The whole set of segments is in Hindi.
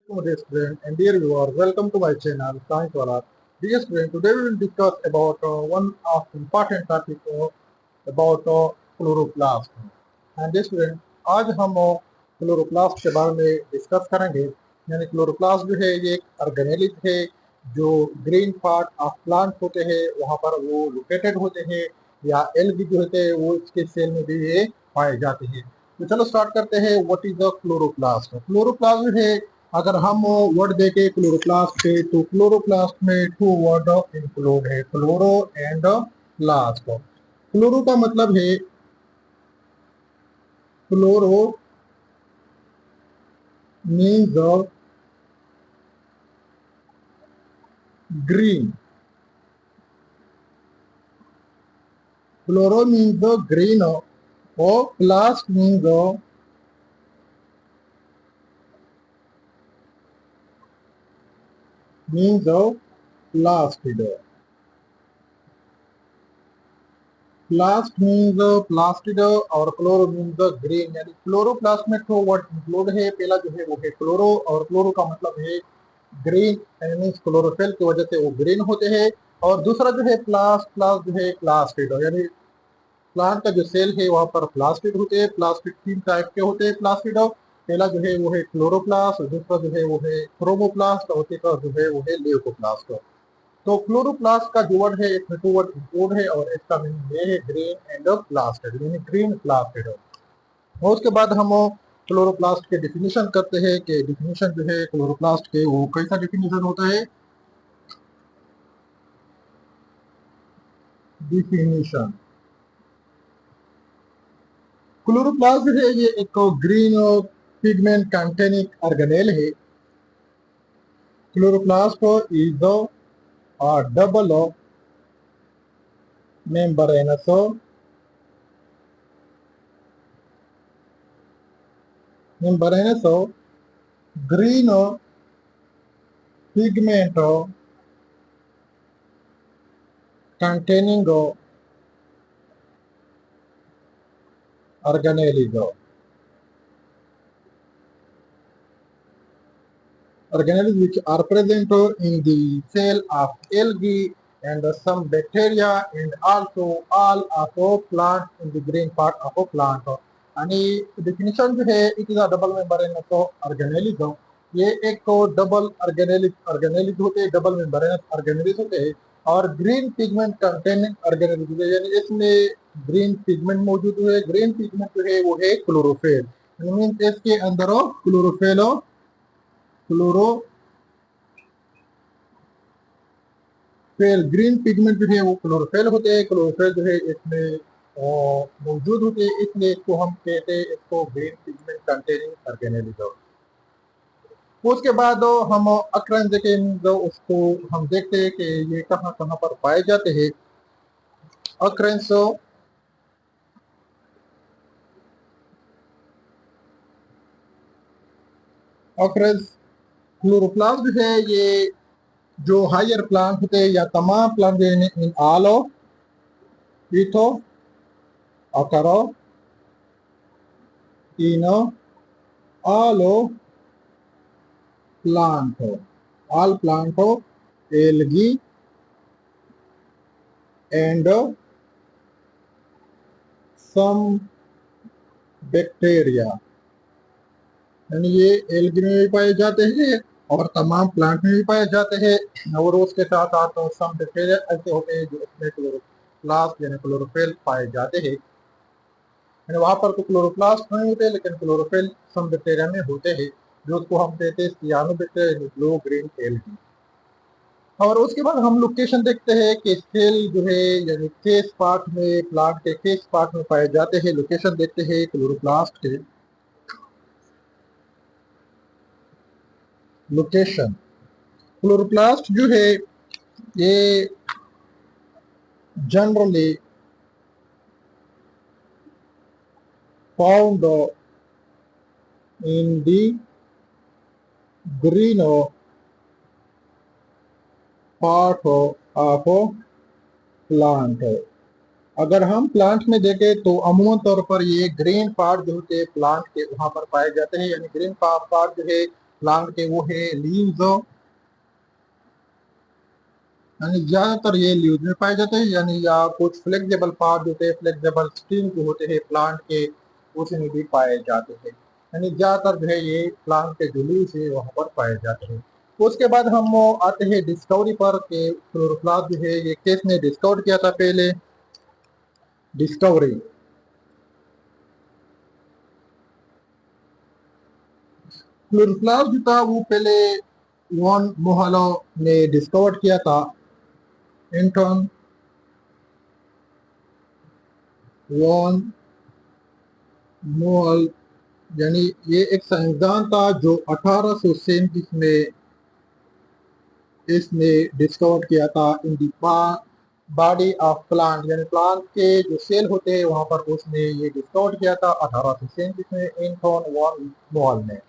Hello, dear student and dear viewer, welcome to my channel Science Wala. Dear student, today we will discuss about one of important topic about chloroplast. And dear student, आज हम क्लोरोप्लास्ट के बारे में डिस्कस करेंगे। यानी क्लोरोप्लास्ट जो है ये एक ऑर्गेनेलिज है जो ग्रीन पार्ट ऑफ प्लांट होते हैं वहाँ पर वो लोकेटेड होते हैं, या एल्गी जो होते हैं वो इसके सेल में भी ये पाए जाते हैं। तो चलो स्टार्ट करते हैं। What is the chloroplast? Chloroplast जो है, अगर हम वर्ड देखें क्लोरोप्लास्ट पे तो क्लोरोप्लास्ट में टू वर्ड इंक्लूड है, क्लोरो एंड प्लास्ट। क्लोरो का मतलब है chloro means green. Chloro means the green, or plast means plastid. Plast means plastid और क्लोरो means the green। यानी क्लोरोप्लास्ट में दो वर्ड इंक्लूड है। पहला जो है वो है क्लोरो, और क्लोरो का मतलब है ग्रीन, मीन्स क्लोरोफिल की वजह से वो ग्रीन होते हैं। और दूसरा जो है प्लास्ट, प्लास्ट जो है प्लास्टिड, यानी प्लांट का जो सेल है वहां पर प्लास्टिड होते हैं। प्लास्टिड तीन टाइप के होते हैं प्लास्टिड। पहला जो है वो है क्लोरोप्लास्ट, दूसरा जो है वो है क्रोमोप्लास्ट, और तीसरा जो है वो है ल्यूकोप्लास्ट। तो क्लोरोप्लास्ट का जो वर्ड है इसमें टू वर्ड इंक्लूड है, और इसका मीनिंग ये है ग्रीन एंड प्लास्टिड, यानी ग्रीन प्लास्टिड। और उसके बाद हम क्लोरोप्लास्ट के डिफिनीशन करते हैं कि डिफिनीशन जो है क्लोरोप्लास्ट के वो कैसा डिफिनीशन होता है। डिफिनीशन, क्लोरोप्लास्ट जो है ये एक ग्रीन पिगमेंट कंटेनिंग ऑर्गेनेल है। Chloroplast is a double membranous green pigment containing organelles which are present in the cell of algae and some bacteria, and also all of plant in the green part of a plant. आणि डिफिनेशन जो है it is a double membranous organelle. ये एक डबल ऑर्गेनेलिज होते हैं, डबल मेम्ब्रेनस ऑर्गेनेलिज होते हैं, और ग्रीन पिगमेंट कंटेनिंग ऑर्गेनेलिज, यानी इसमें ग्रीन पिगमेंट मौजूद है। ग्रीन पिगमेंट जो है वो है क्लोरोफिल, मीन इसके अंदर क्लोरोफिल ग्रीन पिगमेंट जो है वो क्लोरोफिल होते हैं। क्लोरोफिल जो है इसमें मौजूद होते हैं, इसलिए इसको हम कहते हैं इसको ग्रीन पिगमेंट कंटेनिंग ऑर्गेनेलिज्म। उसके बाद हम अक्रेंस देखें, उसको हम देखते हैं कि ये कहाँ कहाँ पर पाए जाते हैं। अक्रेंस अक्रेंस क्लोरोप्लास्ट जो है ये जो हायर प्लांट होते हैं या तमाम plant in all it occur in all plant, all plant algae and some bacteria, यानी ये एल्गी में भी पाए जाते हैं और तमाम प्लांट में भी पाए जाते हैं। और उसके साथ साथ सम बैक्टीरिया ऐसे होते हैं जो इसमें क्लोरोप्लास्ट यानी क्लोरोफिल पाए जाते हैं। यानी वहां पर तो क्लोरोप्लास्ट नहीं होते, लेकिन क्लोरोफिल सम बैक्टीरिया में होते हैं, जो उसको हम कहते हैं सियानोबैक्टीरिया ब्लू ग्रीन एल्गी। और उसके बाद हम लोकेशन देखते हैं कि सेल जो है यानी किस पार्ट में, प्लांट के किस पार्ट में पाए जाते हैं। लोकेशन देखते हैं क्लोरोप्लास्ट के। लोकेशन, क्लोरोप्लास्ट जो है ये generally found in the green part of plant. अगर हम प्लांट में देखें तो अमूमन तौर पर ये ग्रीन पार्ट जो होते हैं प्लांट के वहां पर पाए जाते हैं। यानी ग्रीन पार्ट जो है प्लांट के वो है लीव्स, यानी ज्यादातर ये लीव्स में पाए जाते हैं, यानी या कुछ फ्लेक्सिबल पार्ट होते हैं, फ्लेक्सिबल स्ट्रिंग जो होते हैं प्लांट के, उसमें भी पाए जाते हैं। यानी ज्यादातर जो है ये प्लांट के जो लीव्स है वहां पर पाए जाते हैं। उसके बाद हम आते हैं डिस्कवरी पर कि क्लोरोप्लास्ट जो है ये किसने डिस्कवर किया था पहले। डिस्कवरी, क्लोरोप्लास्ट जो था वो पहले वॉन मोहालो ने डिस्कवर किया था। एंटोन वॉन मोहल, यानी ये एक साइंसदान था जो 1837 में इसने डिस्कवर किया था इन दी बॉडी ऑफ प्लांट, यानी प्लांट के जो सेल होते हैं वहां पर उसने ये डिस्कवर किया था 1837 में एंटोन वॉन मोहल ने।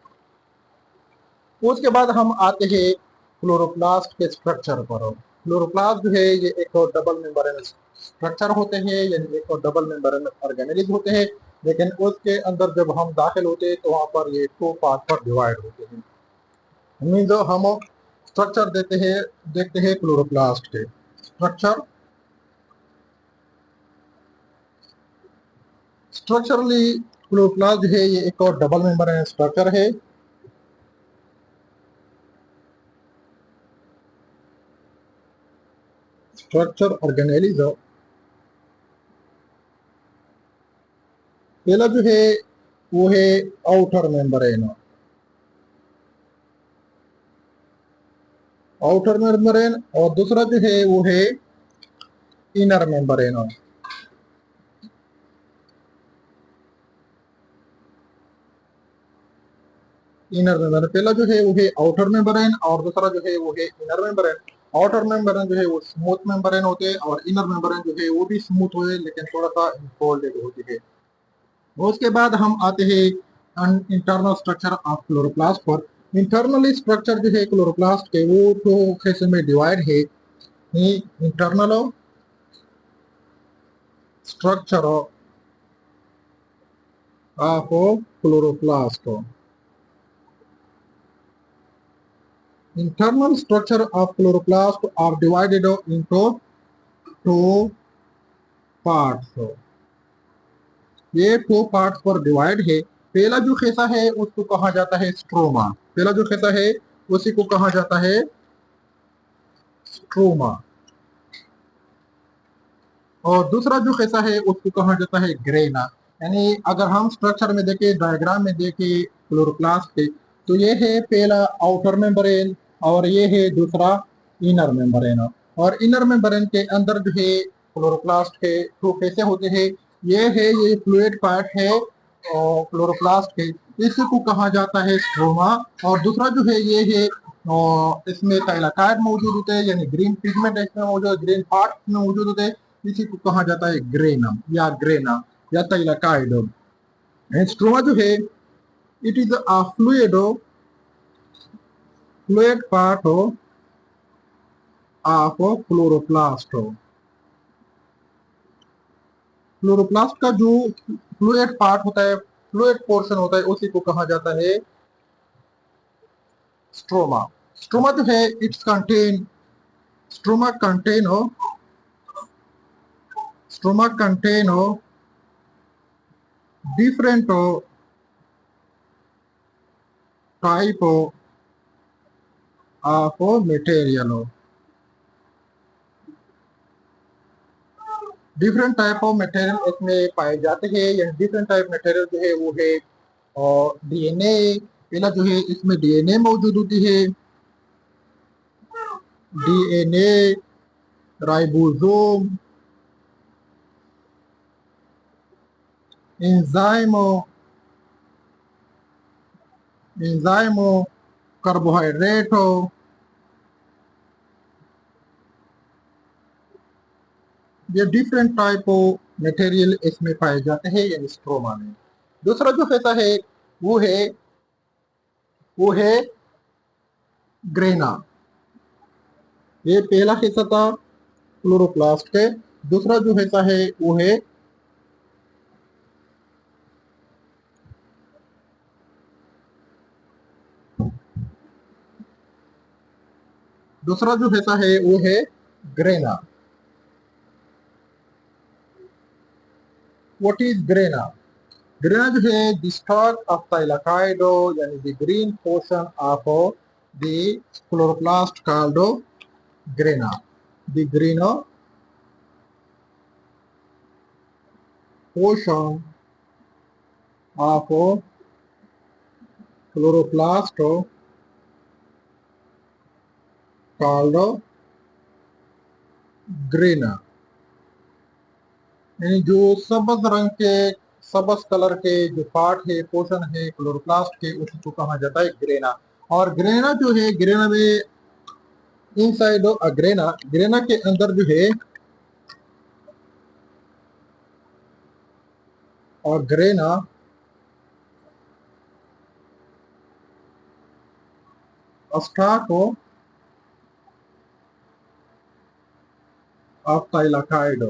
उसके बाद हम आते हैं क्लोरोप्लास्ट के स्ट्रक्चर पर। क्लोरोप्लास्ट जो है ये एक डबल मेम्ब्रेन स्ट्रक्चर होते हैं, यानी एक डबल मेम्ब्रेन ऑर्गेनेलिज्म होते हैं, लेकिन उसके अंदर जब हम दाखिल होते हैं तो वहां पर ये टू पार्ट पर डिवाइड होते हैं। मीन्स हम स्ट्रक्चर देखते हैं क्लोरोप्लास्ट के स्ट्रक्चर। स्ट्रक्चरली क्लोरोप्लास्ट जो है ये एक और डबल मेम्ब्रेन स्ट्रक्चर है। स्ट्रक्चर ऑर्गेनेलिज्म, पहला जो है वो है आउटर मेम्ब्रेन, आउटर मेम्ब्रेन, और दूसरा जो है वो है इनर मेम्ब्रेन। इनर मेम्ब्रेन, पहला जो है वो है आउटर मेम्ब्रेन और दूसरा जो है वो है इनर मेम्ब्रेन। आउटर मेम्ब्रेन जो है वो स्मूथ मेम्ब्रेन होते हैं और इनर मेम्ब्रेन जो है वो भी स्मूथ होते हैं लेकिन थोड़ा सा इनफोल्डेड होती है। उसके बाद हम आते हैं इंटरनल स्ट्रक्चर ऑफ क्लोरोप्लास्ट पर। इंटरनली स्ट्रक्चर जो है क्लोरोप्लास्ट के वो दो हिस्से में डिवाइड है। Internal structure of chloroplast, internal structure of chloroplast are divided into two parts। ये टू पार्ट्स पर डिवाइड है। पहला जो हिस्सा है उसको कहा जाता है स्ट्रोमा, पहला जो हिस्सा है उसी को कहा जाता है स्ट्रोमा, और दूसरा जो हिस्सा है उसको कहा जाता है ग्रेना। यानी अगर हम स्ट्रक्चर में देखें, डायग्राम में देखें क्लोरोप्लास्ट के, तो ये है पहला आउटर मेम्ब्रेन और ये है दूसरा इनर मेम्ब्रेन। और इनर मेम्ब्रेन के अंदर जो है क्लोरोप्लास्ट के टू कैसे होते हैं, ये फ्लूइड पार्ट है और क्लोरोप्लास्ट के, इसको कहा जाता है स्ट्रोमा। और दूसरा जो है ये है और इसमें थाइलाकाइड मौजूद होते हैं, यानी ग्रीन पिगमेंट इसमें मौजूद, ग्रीन पार्ट में मौजूद होते हैं, इसी को कहा जाता है ग्रेनम या ग्रेना या थाइलाकाइड। स्ट्रोमा जो है it is a fluid part of chloroplast. Chloroplast का जो फ्लूइड पार्ट होता है, फ्लूइड पोर्शन होता है, उसी को कहा जाता है स्ट्रोमा। स्ट्रोमा जो है इट्स कंटेन स्ट्रोमा कंटेन हो स्ट्रोमा कंटेन हो डिफरेंट टाइप ऑफ मटेरियल हो, डिफरेंट टाइप ऑफ मटेरियल इसमें पाए जाते हैं। या डिफरेंट टाइप मटेरियल जो है वो है और डीएनए, पहला जो है इसमें डीएनए मौजूद होती है, DNA, ribosome, enzyme, enzyme, carbohydrate हो, ये डिफरेंट टाइप ऑफ मटेरियल इसमें पाए जाते हैं यानी स्ट्रोमा में। दूसरा जो हिस्सा है वो है वो है ग्रेना। ये पहला हिस्सा था क्लोरोप्लास्ट के, दूसरा जो हिस्सा है वो है दूसरा जो हिस्सा है वो है grana. What is grana? Grana जो है द स्टॉक ऑफ थाइलाकाइडो यानी the green portion of the chloroplast called grana. The green portion of chloroplast called grana. यानी जो सबज रंग के सबज कलर के जो पार्ट है पोर्शन है क्लोरोप्लास्ट के उसको कहा जाता है ग्रेना। और ग्रेना जो है ग्रेना में इनसाइड ग्रेना ग्रेना के अंदर जो है और grana stack of thylakoid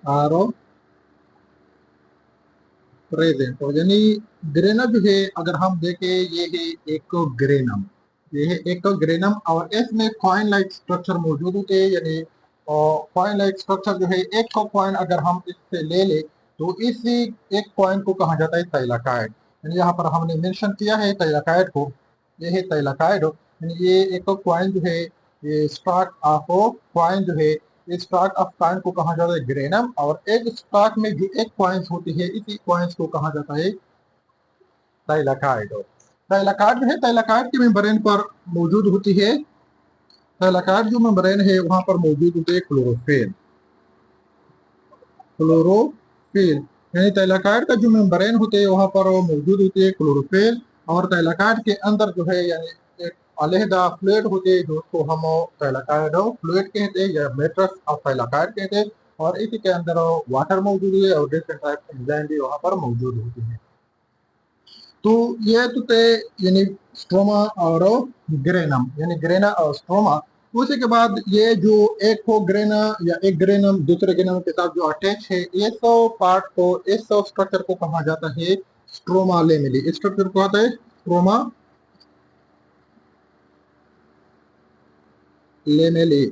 are present. यानी ग्रेना जो है अगर हम देखें ये है एक ग्रेनम, ये है एक ग्रेनम और इसमें कॉइन लाइक स्ट्रक्चर मौजूद होते हैं। यानी कॉइन लाइक स्ट्रक्चर जो है एक कॉइन अगर हम इससे ले ले तो इसी एक कॉइन को कहा जाता है थाइलाकाइड। यानी यहाँ पर हमने मेंशन किया है थाइलाकाइड को, ये है थाइलाकाइड। यानी ये एक कॉइन जो है ये स्टॉक ऑफ कॉइन जो है इस स्टॉक ऑफ कॉइन को कहा जाता है ग्रेनम। और एक स्टॉक में जो एक कॉइन्स होती है इसी कॉइन्स को कहा जाता है थाइलाकाइड। थाइलाकाइड जो है थाइलाकाइड की मेम्ब्रेन पर मौजूद होती है। थाइलाकाइड जो मेम्ब्रेन है वहां पर मौजूद होते है क्लोरोफिल। क्लोरोफिल यानी थाइलाकाइड का जो मेम्ब्रेन होते हैं वहां पर मौजूद होती है क्लोरोफिल। और थाइलाकाइड के अंदर जो है यानी एक अलहदा फ्लूइड होते हैं जिसको हम थाइलाकाइड फ्लूइड कहते हैं या मैट्रिक्स ऑफ थाइलाकाइड कहते हैं। और इसी के अंदर वाटर मौजूद है और डिफरेंट टाइप एंजाइम भी वहां पर मौजूद होती है। तो ये तो थे यानी स्ट्रोमा और ग्रेनम यानी ग्रेना और स्ट्रोमा। उसी के बाद ये जो एक हो ग्रेना या एक ग्रेनम दूसरे ग्रेनम के साथ जो अटैच है ये सब पार्ट को इस सब स्ट्रक्चर को कहा जाता है स्ट्रोमा लेमेली। इस स्ट्रक्चर को आता है स्ट्रोमा लेमेली,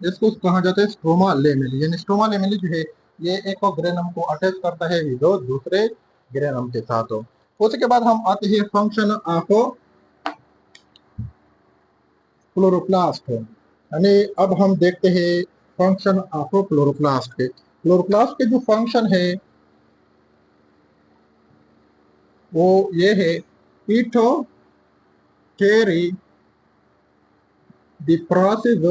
इसको कहा जाता है स्ट्रोमा लेमेली। यानी स्ट्रोमा लेमेली जो है ये एक ग्रेनम को अटैच करता है जो दूसरे ग्रेनम के साथ हो। उसके बाद हम आते हैं फंक्शन ऑफ क्लोरोप्लास्ट। यानी अब हम देखते हैं फंक्शन ऑफ क्लोरोप्लास्ट के। क्लोरोप्लास्ट के जो फंक्शन है वो ये है it carry the process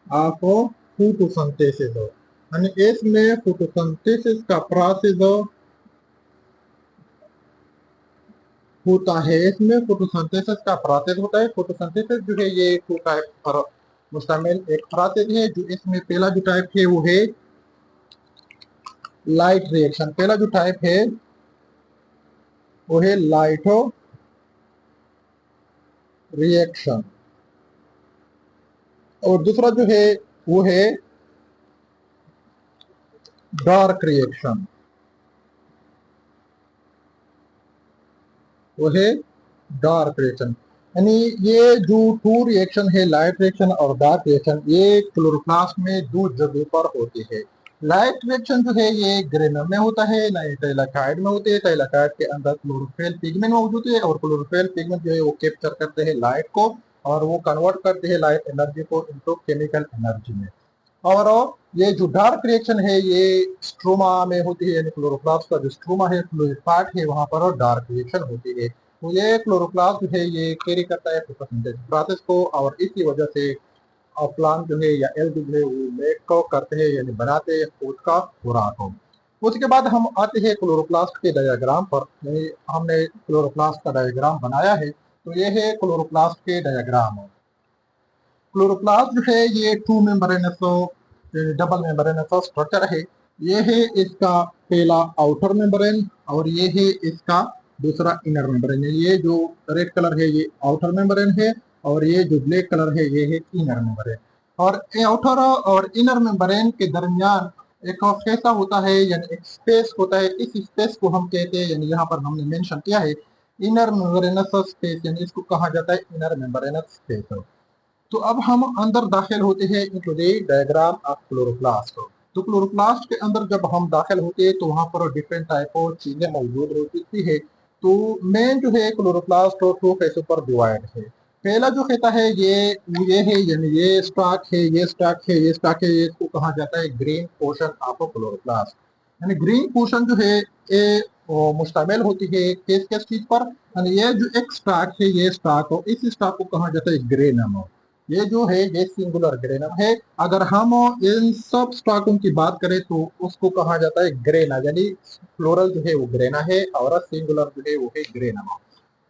of photosynthesis. यानी इसमें फोटोसिंथेसिस का प्रोसेस होता है। इसमें फोटोसिंथेसिस का प्रोसेस होता है। फोटोसिंथेसिस जो है ये टू टाइप पर मुश्तमिल एक प्रोसेस है। जो इसमें पहला जो टाइप है वो है लाइट रिएक्शन। पहला जो टाइप है वो है लाइट रिएक्शन और दूसरा जो है वो है डार्क रिएक्शन, वो है डार्क रिएक्शन। यानी ये जो टू रिएक्शन है लाइट रिएक्शन और डार्क रिएक्शन ये क्लोरोप्लास्ट में दो जगहों पर होती है। लाइट रिएक्शन जो है ये ग्रेनम में होता है, थाइलाकाइड में होते हैं। थाइलाकाइड के अंदर क्लोरोफिल पिगमेंट मौजूद है और क्लोरोफिल पिगमेंट जो है वो कैप्चर करते हैं लाइट को और वो कन्वर्ट करते हैं लाइट एनर्जी को इनटू केमिकल एनर्जी में। और ये जो डार्क रिएक्शन है ये स्ट्रोमा में होती है। यानी क्लोरोप्लास्ट का जो स्ट्रोमा है फ्लूइड पार्ट है वहां पर डार्क रिएक्शन होती है। तो ये क्लोरोप्लास्ट जो है ये कैरी करता है फोटोसिंथेसिस प्रोसेस को और इसी वजह से प्लांट जो है या एल्गी जो है वो मेक को करते हैं यानी बनाते हैं फूड का खुराक हो। उसके बाद हम आते हैं क्लोरोप्लास्ट के डायग्राम पर। यानी हमने क्लोरोप्लास्ट का डायग्राम बनाया है तो ये है क्लोरोप्लास्ट के डायग्राम। क्लोरोप्लास्ट जो है ये two membranous double membranous structure है। ये है इसका पहला आउटर मेम्ब्रेन और ये है इसका दूसरा इनर मेम्ब्रेन। ये जो रेड कलर है ये आउटर मेम्ब्रेन है और ये जो ब्लैक कलर है ये है इनर मेम्ब्रेन। और आउटर और इनर मेम्ब्रेन के दरमियान एक कैसा होता है, यानी एक स्पेस होता है, इस स्पेस को हम कहते हैं, यानी यहाँ पर हमने मेंशन किया है इनर मेम्ब्रेनस स्पेस, यानी इसको कहा जाता है इनर मेम्ब्रेनस स्पेस। तो अब हम अंदर दाखिल होते हैं into the diagram of chloroplast. तो क्लोरोप्लास्ट के अंदर जब हम दाखिल होते हैं तो वहां पर डिफरेंट टाइप ऑफ चीजें मौजूद होती है। तो मेन जो है क्लोरोप्लास्ट और टू फेसों पर डिवाइड है। पहला जो कहता है ये है, यानी ये स्टॉक है, ये स्टॉक है, ये स्टॉक है, ये इसको कहा जाता है ग्रीन पोर्शन ऑफ क्लोरोप्लास्ट। यानी ग्रीन पोर्शन जो है ये मुश्तमिल होती है किस किस चीज पर, यानी ये जो एक स्टॉक है, ये स्टॉक हो, इस स्टॉक को कहा जाता है ग्रेनम। ये जो है ये सिंगुलर ग्रेनम है। अगर हम इन सब स्टॉकों की बात करें तो उसको कहा जाता है ग्रेना, यानी फ्लोरल जो है वो ग्रेना है और सिंगुलर जो है वो है ग्रेनम।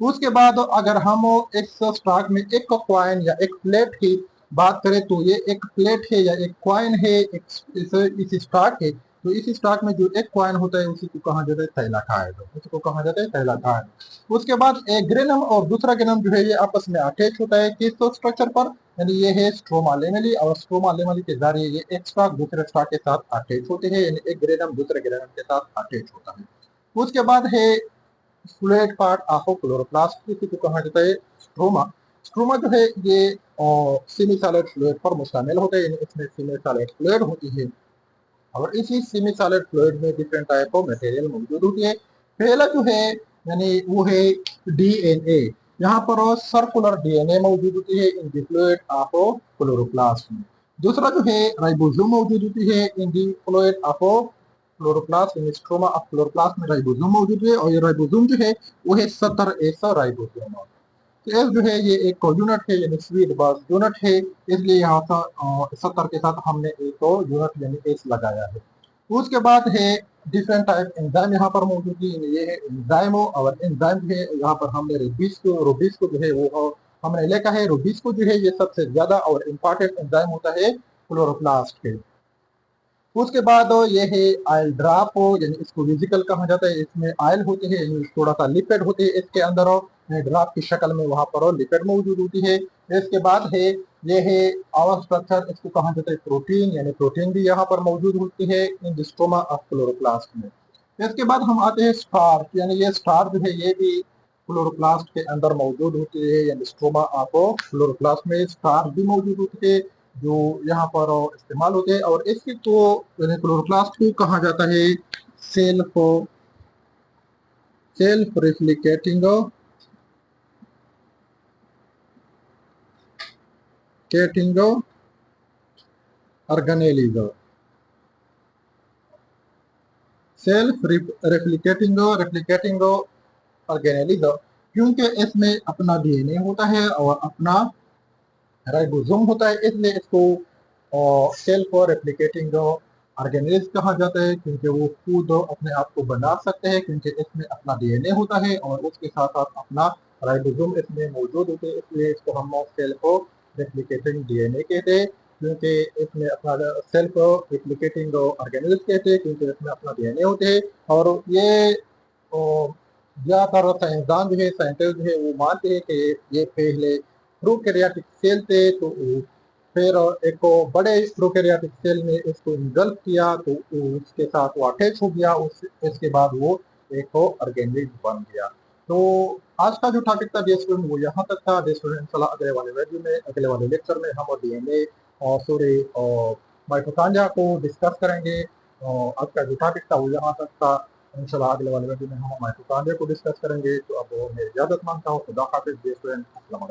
उसके बाद अगर हम इस स्टॉक में एक कॉइन या एक प्लेट की बात करें तो ये एक प्लेट है या एक कॉइन है, इस स्टॉक है। तो इस स्टॉक में जो एक कॉइन होता है उसी को कहा जाता है थैलाकाइड, उसको कहा जाता है थैलाकाइड। उसके बाद एक ग्रेनम और दूसरा ग्रेनम जो है ये आपस में अटैच होता है किस स्ट्रक्चर पर, यानी ये है स्ट्रोमा लेमेली, और स्ट्रोमा लेमेली के जरिए ये एक स्टॉक दूसरे स्टॉक के साथ अटैच होते हैं, यानी एक ग्रेनम दूसरे ग्रेनम के साथ अटैच होता है। उसके बाद है फ्लूइड पार्ट ऑफ क्लोरोप्लास्ट, इसी को कहा जाता है स्ट्रोमा। स्ट्रोमा जो है ये सेमी सॉलिड फ्लूइड पर मुश्तमिल होता है, यानी इसमें सेमी सॉलिड फ्लूइड होती है और इसी सेमी सॉलिड फ्लूइड में डिफरेंट टाइप ऑफ मटेरियल मौजूद होती है। पहला जो है यानी वो है डीएनए। यहाँ पर सर्कुलर डीएनए मौजूद होती है in the fluid of chloroplast में। दूसरा जो है राइबोसोम मौजूद होती है in the fluid of chloroplast, in stroma of chloroplast में राइबोसोम मौजूद है, और ये राइबोसोम जो है वो है 70 ऐसा राइबोसोम। तो एस जो है ये एक यूनिट है, यानी स्वीट बस यूनिट है, इसलिए यहाँ पर 70 के साथ हमने एक यूनिट यानी एस लगाया है। उसके बाद है डिफरेंट टाइप एंजाइम यहाँ पर मौजूद है, ये है एंजाइमो, और एंजाइम जो है यहाँ पर हमने रूबिस्को जो है वो हमने लिखा है। रूबिस्को जो है ये सबसे ज्यादा और इम्पोर्टेंट एंजाइम होता है क्लोरोप्लास्ट के। उसके बाद ये है आयल ड्रॉप, यानी इसको वेजिकल कहा जाता है, इसमें आयल होते हैं, यानी थोड़ा सा लिपिड होते हैं इसके अंदर, ड्रॉप की शक्ल में वहां पर लिपिड मौजूद होती है। इसके बाद है ये है आवर स्ट्रक्चर, इसको कहा जाता है प्रोटीन, यानी प्रोटीन भी यहाँ पर मौजूद होती है in the stoma of chloroplast में। इसके बाद हम आते हैं स्टार, यानी ये स्टार जो है ये भी क्लोरोप्लास्ट के अंदर मौजूद होती है, यानी स्टोमा ऑफ क्लोरोप्लास्ट में स्टार भी मौजूद होती है जो यहाँ पर इस्तेमाल होते हैं। और इसकी तो क्लोरोप्लास्ट को कहा जाता है self self replicating organelles, self replicating organelles, क्योंकि इसमें अपना डीएनए होता है और अपना राइबोसोम होता है, इसलिए इसको सेल्फ रेप्लिकेटिंग ऑर्गेनिज्म कहा जाता है, क्योंकि वो खुद अपने आप को बना सकते हैं, क्योंकि इसमें अपना डीएनए होता है और उसके साथ साथ अपना राइबोसोम इसमें मौजूद होते हैं, इसलिए इसको हम सेल्फ रेप्लिकेटिंग डीएनए कहते हैं, क्योंकि इसमें अपना सेल्फ रेप्लिकेटिंग ऑर्गेनिज्म कहते हैं, क्योंकि इसमें अपना डीएनए होते हैं। और ये ज्यादातर साइंसदान जो है, साइंटिस्ट जो है वो मानते हैं कि ये पहले प्रोकैरियोटिक सेल थे, तो फिर एक बड़े प्रोकैरियोटिक सेल में इसको इन्गल्फ किया, तो उसके साथ वो अटैच हो गया, इसके बाद वो एक ऑर्गेनिज्म बन गया। तो आज का जो टॉपिक था डियर स्टूडेंट वो यहाँ तक था। डियर स्टूडेंट इंशाल्लाह अगले वाले वीडियो में, अगले वाले लेक्चर में हम डीएनए और सॉरी और माइटोकॉन्ड्रिया को डिस्कस करेंगे। और आज का जो टॉपिक था वो यहाँ तक था। इंशाल्लाह अगले वाले वीडियो में हम माइटोकॉन्ड्रिया को डिस्कस करेंगे। तो अब मैं इजाजत मांगता हूँ, खुदा हाफिज़ डियर स्टूडेंट, अस्सलाम वालेकुम।